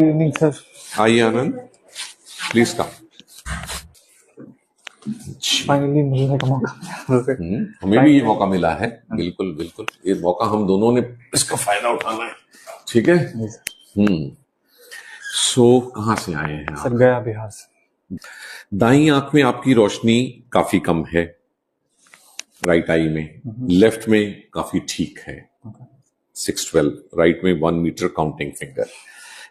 Evening sir. आइए आनंद, please come. Finally मिलने का मौका मिला। हमें भी ये मौका मिला है। बिल्कुल बिल्कुल, ये मौका हम दोनों ने इसका फायदा उठाना है। ठीक है। जी सर। सो कहाँ से आए हैं सर आप? गया बिहार से। दाई आंख में आपकी रोशनी काफी कम है, राइट आई में। लेफ्ट में काफी ठीक है, 612। राइट में 1 मीटर काउंटिंग फिंगर।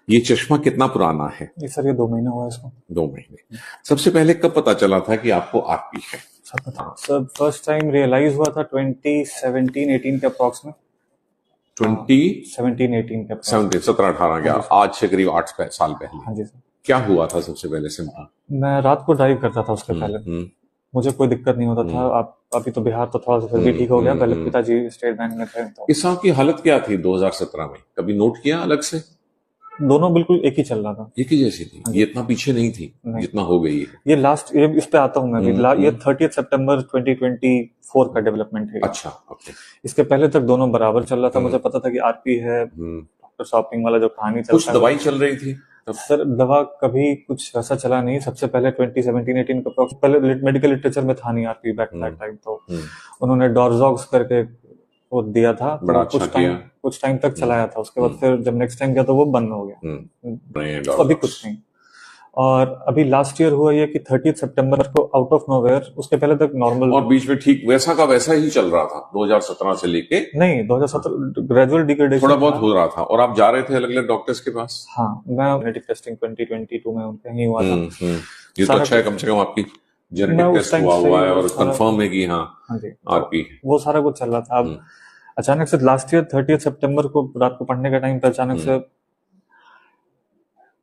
ये चश्मा कितना पुराना है? ये सर ये 2 महीना हुआ है इसको। 2 महीने। सबसे पहले कब पता चला था कि आपको आरपी है? सर फर्स्ट टाइम रियलाइज हुआ था 2017-18 के अप्रॉक्स में। 2017-18 के 17-18 क्या? आज से करीब 8 साल पहले। हाँ जी सर। क्या हुआ था सबसे पहले सिम्पटम? मैं रात को ड्राइव करता था उसके पहले। मुझे कोई दिक्कत नहीं होता था। आप अभी तो बिहार तो थोड़ा सा फिर भी ठीक हो गया। पहले पिताजी स्टेट बैंक में थे तो। इस की हालत क्या थी 2017 में? कभी नोट किया अलग से? दोनों बिल्कुल एक ही चल रहा था, एक ही जैसी थी। ये इतना पीछे नहीं थी जितना हो गई है। ये लास्ट ये इस पे आता हूँ मैं भी। ये 30 सितंबर 2024 का डेवलपमेंट है। अच्छा, ओके। इसके पहले तक दोनों बराबर चल रहा था। मुझे पता था कि आरपी है। डॉक्टर शॉपिंग वाला जो कहानी चलता है, कुछ दवाई चल रही थी तब? सर दवा कभी कुछ ऐसा चला नहीं। सबसे पहले 2017-18 का पहले मेडिकल लिटरेचर में था नहीं आरपी बैक दैट टाइम। तो उन्होंने डॉर्जॉक्स करके वो दिया था। बड़ा अच्छा किया। कुछ टाइम तक चलाया था। उसके बाद फिर जब नेक्स्ट टाइम गया तो वो बंद हो गया। अभी कुछ नहीं। और अभी लास्ट ईयर हुआ ये कि 30 सितंबर को आउट ऑफ नोवेयर, उसके पहले तक नॉर्मल और बीच में ठीक वैसा का वैसा ही चल रहा था 2017 से लेके। नहीं 2017 ग्रेजुअल डिग्रेडेशन थोड़ा बहुत हो रहा था। और आप जा रहे थे अलग अलग डॉक्टर्स के पास? हाँ, मैं जेनेटिक टेस्टिंग 2022 में उनके ही हुआ था। ये तो अच्छा है, कम से कम आपकी जेनेटिक टेस्ट हुआ है और कंफर्म है कि हाँ आरपी है। वो सारा कुछ चल रहा था। अब अचानक से लास्ट ईयर 30 सितंबर को रात को पढ़ने का टाइम पे अचानक से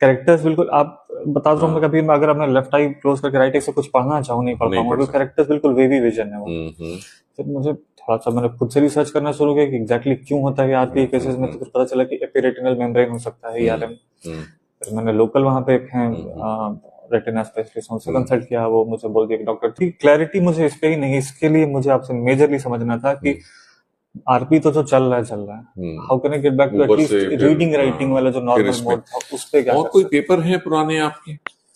कैरेक्टर्स बिल्कुल, आप बता रहा हूँ मैं, कभी अगर मैं लेफ्ट आई क्लोज करके राइट आई से कुछ पढ़ना चाहूँ नहीं पढ़ पाऊंगा। कैरेक्टर्स बिल्कुल वेवी विजन है वो। फिर मुझे थोड़ा सा मैंने खुद से रिसर्च करना शुरू किया कि एग्जैक्टली क्यों होता है आरपी केसेस में। तो फिर पता चला कि एपिरेटिनल मेम्ब्रेन हो सकता है ईआरएम। फिर मैंने लोकल वहां पे एक है रेटिना स्पेशलिस्ट, उनसे कंसल्ट किया। वो मुझे बोल दिया कि डॉक्टर ठीक क्लैरिटी मुझे इस पे ही नहीं, इसके लिए मुझे आपसे मेजरली समझना था कि आरपी तो जो चल रहा है how can I get back to at least reading writing वाला जो नॉर्मल मोड था उस पे क्या। और कोई पेपर है पुराने आपके?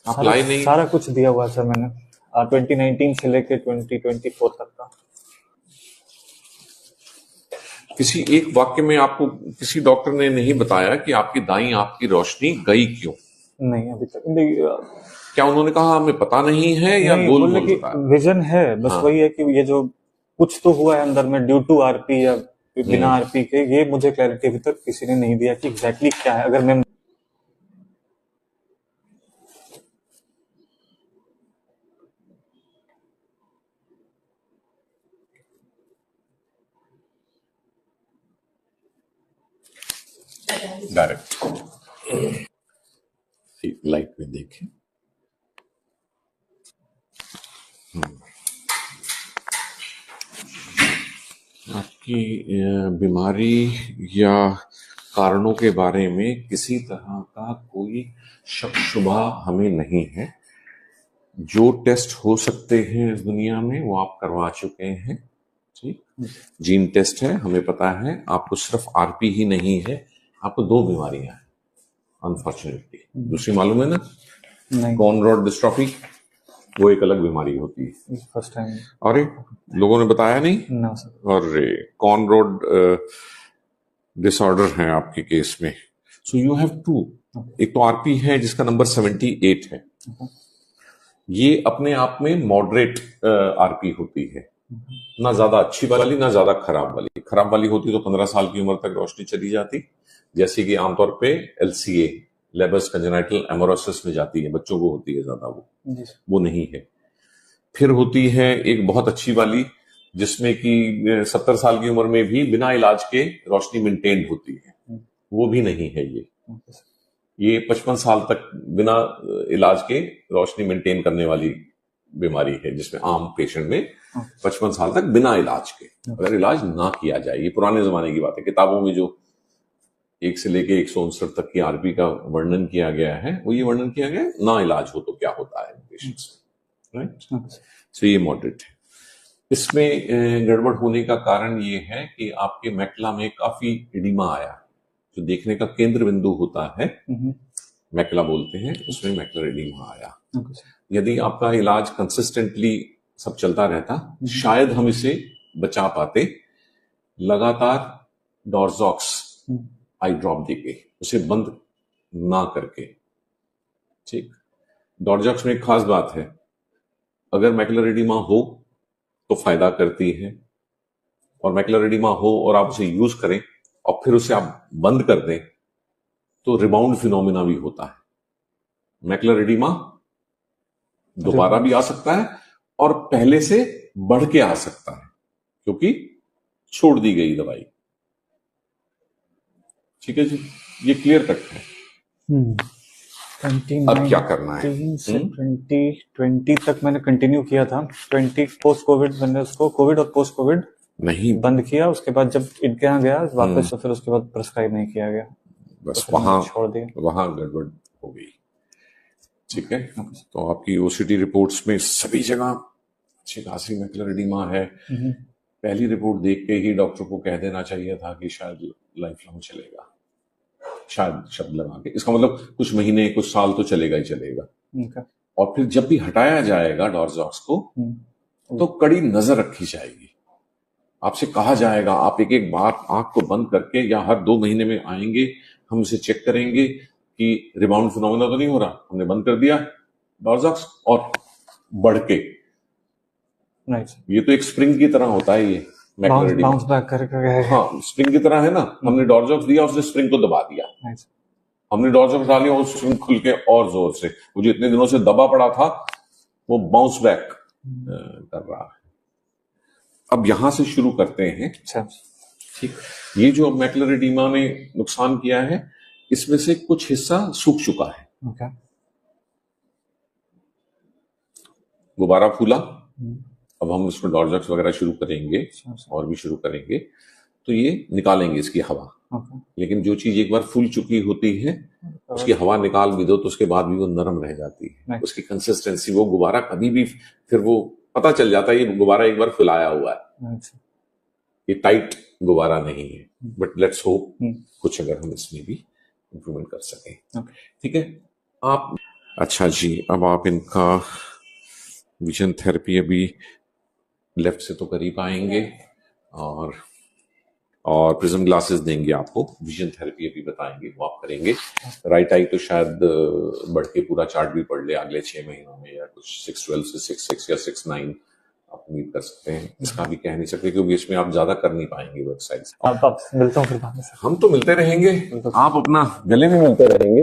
अप्लाई नहीं? सारा कुछ दिया हुआ सर मैंने 2019 से लेके 2024 तक का। किसी एक वाक्य में आपको किसी डॉक्टर ने नहीं बताया कि आपकी दाई आंख की रोशनी गई क्यों? नहीं अभी तक। क्या उन्होंने कहा हमें पता नहीं है या बोल कि विजन है बस? वही है कि ये जो कुछ तो हुआ है अंदर में ड्यू टू आरपी या बिना आरपी के, ये मुझे क्लैरिटी अभी तक किसी ने नहीं दिया कि एग्जैक्टली क्या है। अगर मैं डायरेक्ट लाइट में देखें। आपकी बीमारी या कारणों के बारे में किसी तरह का कोई शक शुबा हमें नहीं है। जो टेस्ट हो सकते हैं इस दुनिया में वो आप करवा चुके हैं। ठीक, जीन टेस्ट है, हमें पता है। आपको सिर्फ आरपी ही नहीं है, आपको 2 बीमारियां हैं अनफॉर्चुनेटली। दूसरी मालूम है ना? कॉन रॉड डिस्ट्रॉफी, वो एक अलग बीमारी होती है। First time. अरे लोगों ने बताया नहीं? ना सर। अरे कॉन रॉड डिसऑर्डर है आपके केस में। So you have 2। एक तो आरपी है जिसका नंबर 78 है। ये अपने आप में मॉडरेट आरपी होती है, ना ज्यादा अच्छी वाली ना ज्यादा खराब वाली। खराब वाली होती तो 15 साल की उम्र तक रोशनी चली जाती, जैसे कि आमतौर पे LCA लेबर्स कंजेनाइटल एमोरोसिस में जाती है, बच्चों को होती है ज्यादा। वो नहीं है। फिर होती है एक बहुत अच्छी वाली जिसमें कि 70 साल की उम्र में भी बिना इलाज के रोशनी मेंटेन होती है। वो भी नहीं है ये 55 साल तक बिना इलाज के रोशनी मेंटेन करने वाली बीमारी है, जिसमें आम पेशेंट में 55 साल तक बिना इलाज के, अगर इलाज ना किया जाए। ये पुराने जमाने की बात है। किताबों में जो 1 से लेके 159 तक की आरपी का वर्णन किया गया है, वो ये वर्णन किया गया है ना इलाज हो तो क्या होता है पेशेंट्स में, राइट? सो ये मॉडरेट है। इसमें गड़बड़ होने का कारण ये है कि आपके मैकुला में काफी एडिमा आया, जो देखने का केंद्र बिंदु होता है मैकुला बोलते हैं, उसमें मैकुलर एडीमा आया। Okay sir. यदि आपका इलाज कंसिस्टेंटली सब चलता रहता, शायद हम इसे बचा पाते। लगातार डॉर्जॉक्स आई ड्रॉप देके, उसे बंद ना करके। ठीक, डॉर्जॉक्स में एक खास बात है, अगर मैकुलर एडीमा हो तो फायदा करती है, और मैकुलर एडीमा हो और आप उसे यूज करें और फिर उसे आप बंद कर दें तो रिबाउंड फिनोमिना भी होता है। मैकुलर एडीमा दोबारा भी आ सकता है और पहले से बढ़ के आ सकता है, क्योंकि छोड़ दी गई दवाई। ठीक है जी, ये क्लियर कट है। अब क्या करना है? 2020 तक मैंने कंटिन्यू किया था। 20 पोस्ट कोविड मैंने उसको कोविड और पोस्ट कोविड नहीं बंद किया। उसके बाद जब इनके यहाँ गया वापस तो फिर उसके बाद प्रेस्क्राइब नहीं किया गया, बस तो वहां छोड़ दिया। वहां गड़बड़ हो गई। ठीक है, तो आपकी ओसीटी रिपोर्ट्स में सभी जगह अच्छी खासी मैकुलर एडीमा है। पहली रिपोर्ट देख के ही डॉक्टर को कह देना चाहिए था कि शायद लाइफ लॉन्ग चलेगा, शायद शब्द लगा के, इसका मतलब कुछ महीने कुछ साल तो चलेगा ही चलेगा। और फिर जब भी हटाया जाएगा डॉर्जॉक्स को तो कड़ी नजर रखी जाएगी। आपसे कहा जाएगा आप एक एक बार आंख को बंद करके या हर 2 महीने में आएंगे, हम उसे चेक करेंगे कि रिबाउंड फिनोमेना तो नहीं हो रहा, हमने बंद कर दिया डॉर्जॉक्स और बढ़ के। ये तो एक स्प्रिंग की तरह होता है, ये बाउंस बैक करके। हाँ, स्प्रिंग की तरह है ना। हमने डॉर्जॉक्स दिया, उसने स्प्रिंग को दबा दिया। हमने डॉर्जॉक्स डाली और स्प्रिंग खुल के और जोर से, वो जो इतने दिनों से दबा पड़ा था वो बाउंस बैक कर रहा है। अब यहां से शुरू करते हैं। ठीक, ये जो मैकुलर एडीमा ने नुकसान किया है, इसमें से कुछ हिस्सा सूख चुका है। गुब्बारा फूला, अब हम उसमें डॉर्जॉक्स वगैरह शुरू करेंगे और भी शुरू करेंगे, तो ये निकालेंगे इसकी हवा। लेकिन जो चीज एक बार फूल चुकी होती है उसकी हवा निकाल भी दो तो उसके बाद भी वो नरम रह जाती है। उसकी कंसिस्टेंसी, वो गुब्बारा कभी भी फिर वो पता चल जाता है ये गुब्बारा एक बार फुलाया हुआ है, ये टाइट गुब्बारा नहीं है। बट लेट्स होप कुछ अगर हम इसमें भी इंप्रूवमेंट कर सकें। ठीक है, आप अच्छा जी, अब आप इनका विजन थेरेपी अभी लेफ्ट से तो कर ही पाएंगे और प्रिज्म ग्लासेस देंगे आपको। विजन थेरेपी अभी बताएंगे, वो आप करेंगे। राइट आई तो शायद बढ़ के पूरा चार्ट भी पढ़ ले अगले 6 महीनों में, या कुछ 6-12 से 6-6 या 6-9 आप उम्मीद कर सकते हैं। इसका भी कह नहीं सकते क्योंकि इसमें आप ज्यादा कर नहीं पाएंगे वेबसाइट। आप मिलता हूँ फिर बाद में। हम तो मिलते रहेंगे, आप अपना गले में मिलते रहेंगे।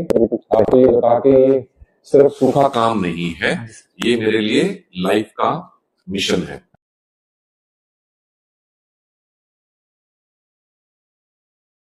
आपको ये बता के सिर्फ सूखा काम नहीं है, ये मेरे लिए लाइफ का मिशन है।